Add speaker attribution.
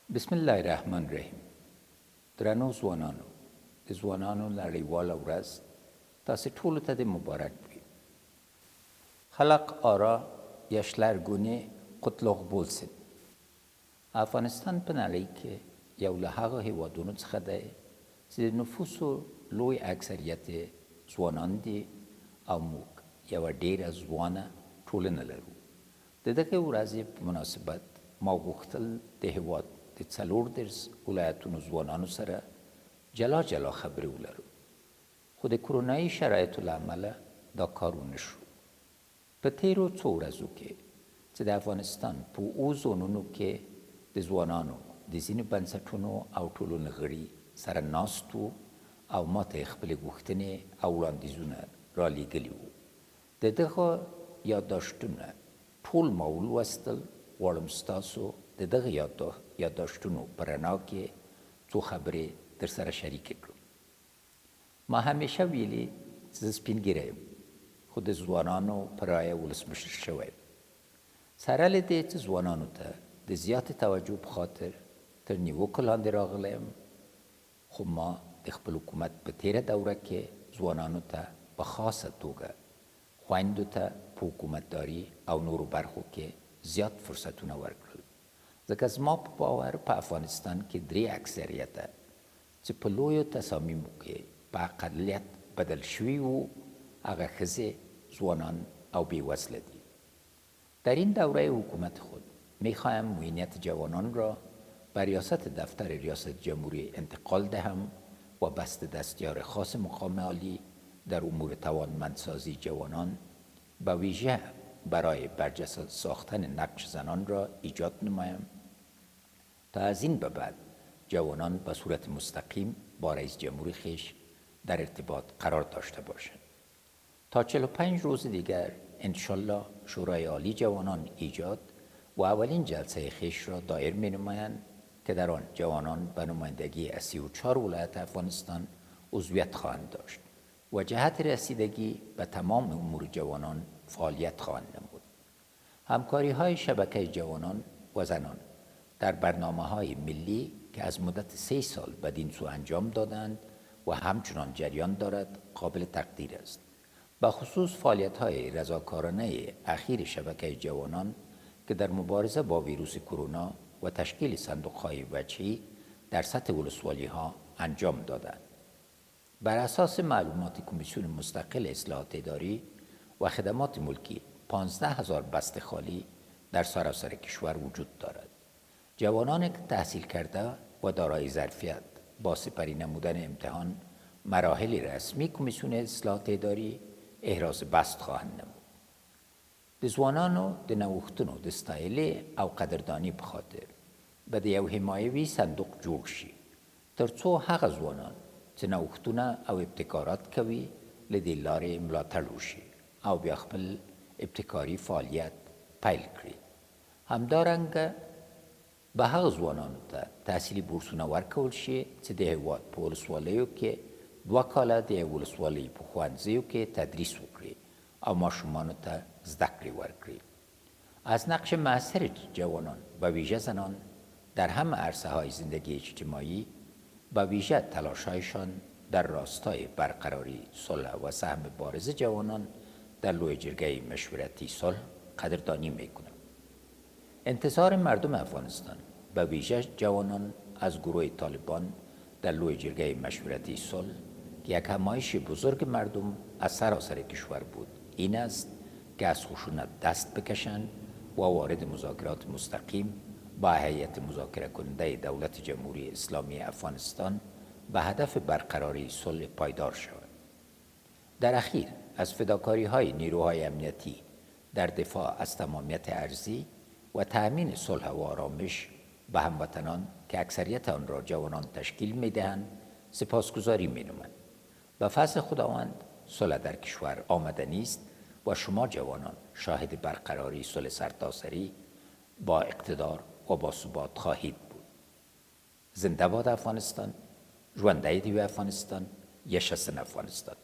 Speaker 1: بسم الله الرحمن الرحیم. درنو ځوانانو، د ځوانانو نړیواله ورځ تاسې ټولو ته د مبارک وي. خلق آرا یشلرګونې قطلق بولسن. افغانستان په نړۍ کې یو له هغه هېوادونو څخه دی چې د نفوسو لوی اکثریت ځوانان دي او موږ یوه ډېره ځوانه ټولنه لرو. د دغې ورځې په مناسبت ما غوښتل د هېواد د 40 ولایتونو ځوانانو سره جلا جلا خبرې ولرو، خو د کرونایي شرایطو له امله دا کار ونه شو. په تیرو څو ورځو کې چې د افغانستان په 7 زونونو کې د ځوانانو د ځینو بنسټونو او ټولنې غړي سره ناست وو او ما ته یې خپلې غوښتنې او وړاندیزونه رالیږلي وو. د دغه یادداشتونه ټول ما ولوستل. غواړم ستاسو د دغه یادداشتونو په رڼا کې څو خبرې درسره شریکې کړم. ما همیشه ویلي چې زه سپین ږیری یم، خو د ځوانانو په رایه ولسمشر شوی یم. سره له دې چې ځوانانو ته د زیاتې توجه په خاطر تر نیوکو لاندې راغلی یم، خو ما د خپل حکومت په تیره دوره کې ځوانانو ته په خاصه توګه خویندو ته په حکومتداري او نورو برخو کې زیات فرصتونه ورکړل، ځکه زما په باور په افغانستان کې 3 اکثریته چې په لویو تصامیمو کې په اقلیت بدل شوي وو، هغه ښځې، ځوانان او بیوزله دي. در این دوره حکومت خود میخواهم معینیت جوانان را به ریاست دفتر ریاست جمهوری انتقال دهم و بست دستیار خاص مقام عالی در امور توانمندسازی جوانان به ویژه برای برجسته ساختن نقش زنان را ایجاد نمایم تا از این به بعد جوانان به صورت مستقیم با رئیس جمهوری خویش در ارتباط قرار داشته باشند. تا 45 روز دیگر انشالله شورای عالی جوانان ایجاد و اولین جلسه خویش را دایر می نمایند که در آن جوانان به نمایندگی از 34 ولایت افغانستان عضویت خواهند داشت و جهت رسیدگی به تمام امور جوانان فعالیت خواهند نمود. همکاری های شبکه جوانان و زنان در برنامه های ملی که از مدت 3 سال بدین سو انجام دادند و همچنان جریان دارد قابل تقدیر است. به خصوص فعالیت های رضاکارانه اخیر شبکه جوانان که در مبارزه با ویروس کرونا و تشکیل صندوق های وجهی در سطح ولسوالی ها انجام دادند. بر اساس معلومات کمیسیون مستقل اصلاحات اداری و خدمات ملکی 15,000 بسته خالی در سراسر کشور وجود دارد. جوانان که تحصیل کرده و دارای ظرفیت با سپری نمودن امتحان مراحل رسمی کمیسیون اصلاحات اداری احراز بست خواهند نمود. د ځوانانو د نوښتونو د ستایلې او قدرداني په خاطر به د یو حمایوي صندوق جوړ شي، تر څو هغه ځوانان چې نوښتونه او ابتکارات کوي له دې لارې ملاتړ وشي او بیا خپل ابتکاري فعالیت پیل کړي. همدارنګه به هغه ځوانانو ته تحصیلي بورسونه ورکول شي چې د هېواد په ولسوالیو کې 2 کاله د یو ولسوالۍ په ښوونځیو کې تدریس وکړي او ماشومانو ته زده کړې ورکړي. از نقش مؤثر جوانان و ویژه زنان در همه عرصه های زندگی اجتماعی و ویژه تلاش‌هایشان در راستای برقراری صلح و سهم بارز جوانان در لوی جرگه مشورتی صلح قدردانی میکنم. انتظار مردم افغانستان و ویژه جوانان از گروه طالبان در لوی جرگه مشورتی صلح که یک همایش بزرگ مردم از سراسر کشور بود این است که از خشونت دست بکشند و وارد مذاکرات مستقیم با هیئت مذاکره کننده دولت جمهوری اسلامی افغانستان به هدف برقراری صلح پایدار شود. در اخیر از فداکاری های نیروهای امنیتی در دفاع از تمامیت ارضی و تأمین صلح و آرامش به هموطنان که اکثریت آن را جوانان تشکیل می دهند سپاسگزاری می نمایم. به فضل خداوند صلح در کشور آمدنی است و شما جوانان شاهد برقراری صلح سرتاسری با اقتدار و با ثبات خواهید بود. زنده باد افغانستان، ژوندی دی افغانستان، یشسن افغانستان.